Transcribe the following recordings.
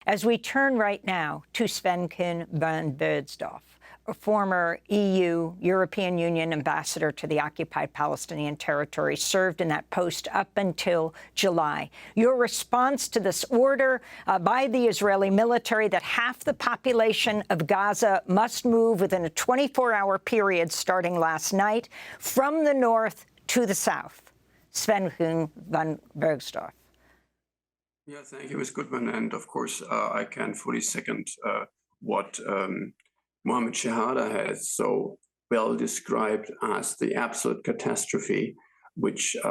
As we turn right now to Sven Kühn von Burgsdorff, a former EU, European Union ambassador to the occupied Palestinian territory, served in that post up until July. Your response to this order by the Israeli military that half the population of Gaza must move within a 24-hour period starting last night from the north to the south. Sven Kühn von Burgsdorff. Yeah, thank you, Ms. Goodman. And of course, I can fully second what Mohammed Shehada has so well described as the absolute catastrophe which 2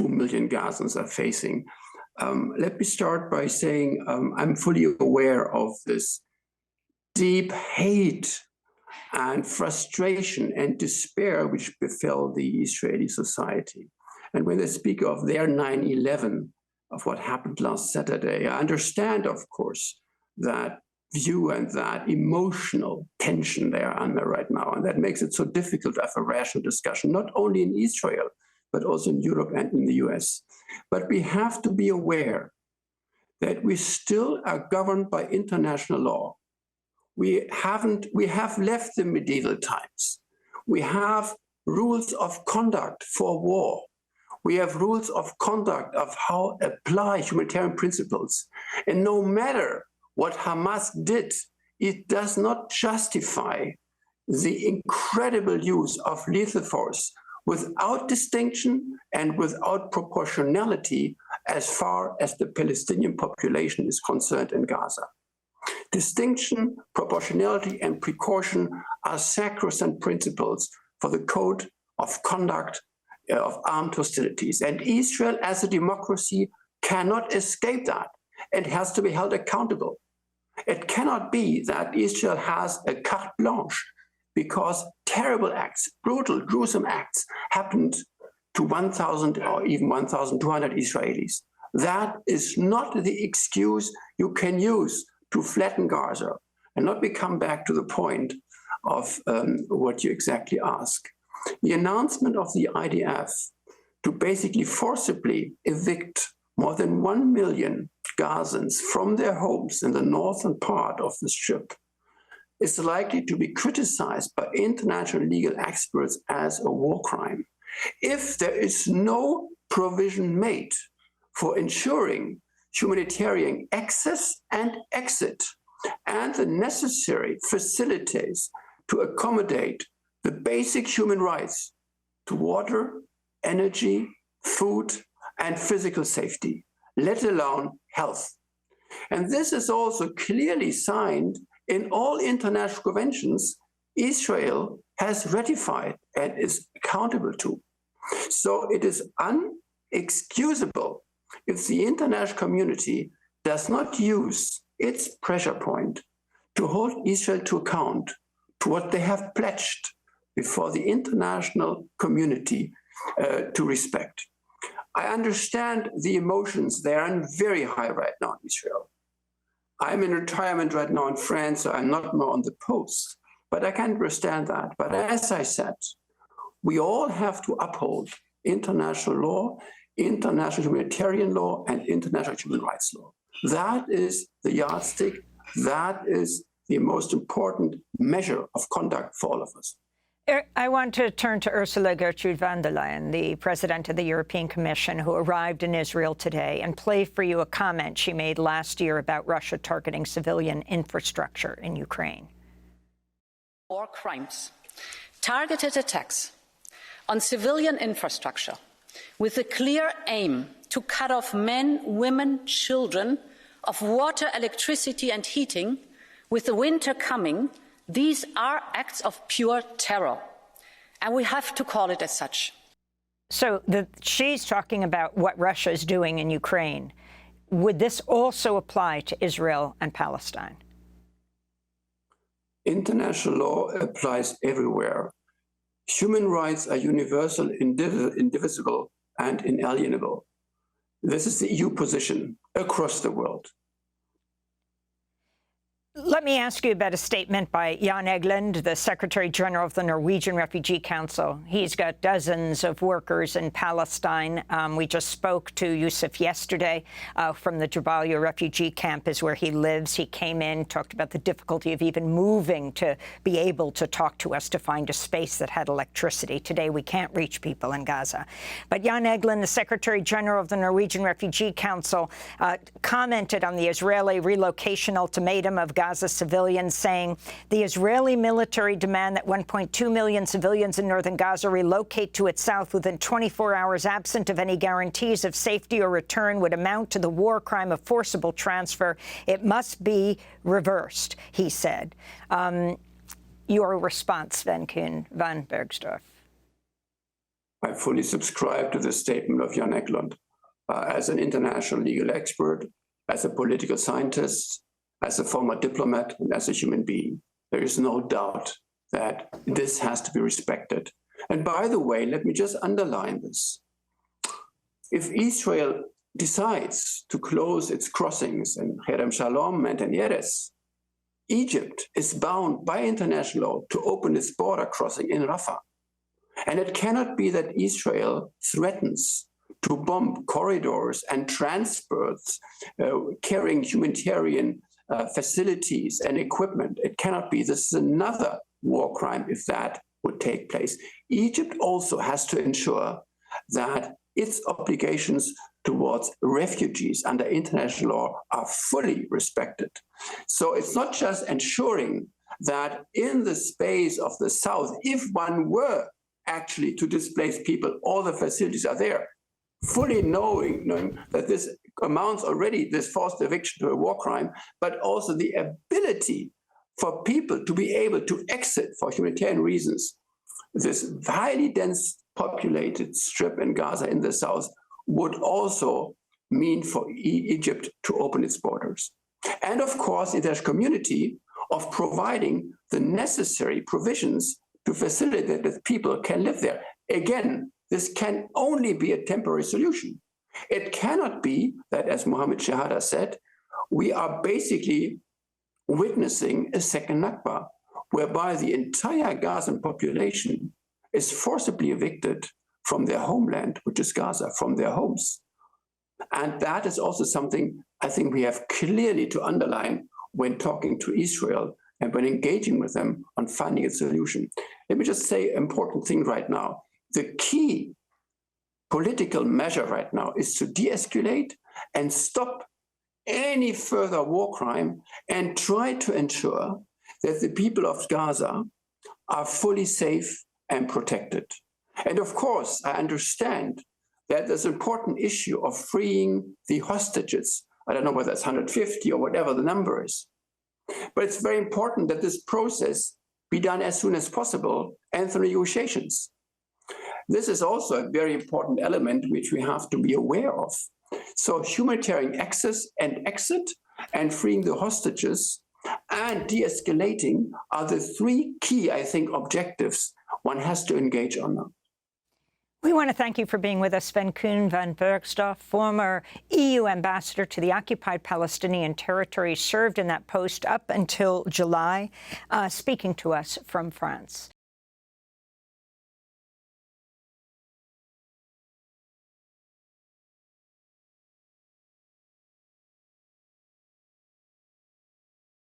million Gazans are facing. Let me start by saying I'm fully aware of this deep hate and frustration and despair which befell the Israeli society. And when they speak of their 9/11, of what happened last Saturday, I understand, of course, that view and that emotional tension they are under right now. And that makes it so difficult to have a rational discussion, not only in Israel, but also in Europe and in the US. But we have to be aware that we still are governed by international law. We have left the medieval times. We have rules of conduct for war. We have rules of conduct of how to apply humanitarian principles. And no matter what Hamas did, it does not justify the incredible use of lethal force without distinction and without proportionality as far as the Palestinian population is concerned in Gaza. Distinction, proportionality, and precaution are sacrosanct principles for the code of conduct of armed hostilities. And Israel as a democracy cannot escape that and has to be held accountable. It cannot be that Israel has a carte blanche because terrible acts, brutal, gruesome acts happened to 1,000 or even 1,200 Israelis. That is not the excuse you can use to flatten Gaza and not come back to the point of what you exactly ask. The announcement of the IDF to basically forcibly evict more than 1 million Gazans from their homes in the northern part of the Strip is likely to be criticized by international legal experts as a war crime. If there is no provision made for ensuring humanitarian access and exit and the necessary facilities to accommodate the basic human rights to water, energy, food, and physical safety, let alone health. And this is also clearly signed in all international conventions Israel has ratified and is accountable to. So it is unexcusable if the international community does not use its pressure point to hold Israel to account to what they have pledged before the international community to respect. I understand the emotions. They are very high right now in Israel. I'm in retirement right now in France, so I'm not more on the post, but I can understand that. But as I said, we all have to uphold international law, international humanitarian law, and international human rights law. That is the yardstick. That is the most important measure of conduct for all of us. I want to turn to Ursula Gertrude von der Leyen, the president of the European Commission, who arrived in Israel today, and play for you a comment she made last year about Russia targeting civilian infrastructure in Ukraine. War crimes, targeted attacks on civilian infrastructure with the clear aim to cut off men, women, children of water, electricity and heating with the winter coming. These are acts of pure terror, and we have to call it as such. So she's talking about what Russia is doing in Ukraine. Would this also apply to Israel and Palestine? International law applies everywhere. Human rights are universal, indivisible, and inalienable. This is the EU position across the world. Let me ask you about a statement by Jan Egeland, the Secretary General of the Norwegian Refugee Council. He's got dozens of workers in Palestine. We just spoke to Yusuf yesterday from the Jabalia refugee camp is where he lives. He came in, talked about the difficulty of even moving to be able to talk to us, to find a space that had electricity. Today, we can't reach people in Gaza. But Jan Egeland, the Secretary General of the Norwegian Refugee Council, commented on the Israeli relocation ultimatum of Gaza civilians, saying the Israeli military demand that 1.2 million civilians in northern Gaza relocate to its south within 24 hours, absent of any guarantees of safety or return, would amount to the war crime of forcible transfer. It must be reversed, he said. Your response, Sven Kühn von Burgsdorff. I fully subscribe to the statement of Jan Egeland. As an international legal expert, as a political scientist, as a former diplomat, and as a human being, there is no doubt that this has to be respected. And by the way, let me just underline this. If Israel decides to close its crossings in Kerem Shalom and in Erez, Egypt is bound by international law to open its border crossing in Rafah. And it cannot be that Israel threatens to bomb corridors and transports carrying humanitarian facilities and equipment. It cannot be. This is another war crime if that would take place. Egypt also has to ensure that its obligations towards refugees under international law are fully respected. So it's not just ensuring that in the space of the South, if one were actually to displace people, all the facilities are there, fully knowing that this amounts already, this forced eviction, to a war crime, but also the ability for people to be able to exit for humanitarian reasons. This highly dense populated strip in Gaza in the south would also mean for Egypt to open its borders. And of course, there's community of providing the necessary provisions to facilitate that people can live there. Again, this can only be a temporary solution. It cannot be that, as Mohammed Shahada said, we are basically witnessing a second Nakba, whereby the entire Gazan population is forcibly evicted from their homeland, which is Gaza, from their homes. And that is also something I think we have clearly to underline when talking to Israel and when engaging with them on finding a solution. Let me just say an important thing right now. The key political measure right now is to de-escalate and stop any further war crime and try to ensure that the people of Gaza are fully safe and protected. And of course, I understand that there's an important issue of freeing the hostages. I don't know whether it's 150 or whatever the number is. But it's very important that this process be done as soon as possible and through negotiations. This is also a very important element which we have to be aware of. So humanitarian access and exit and freeing the hostages and de-escalating are the three key, I think, objectives one has to engage on now. We want to thank you for being with us, Sven Kühn von Burgsdorff, former EU ambassador to the occupied Palestinian territory, served in that post up until July, speaking to us from France.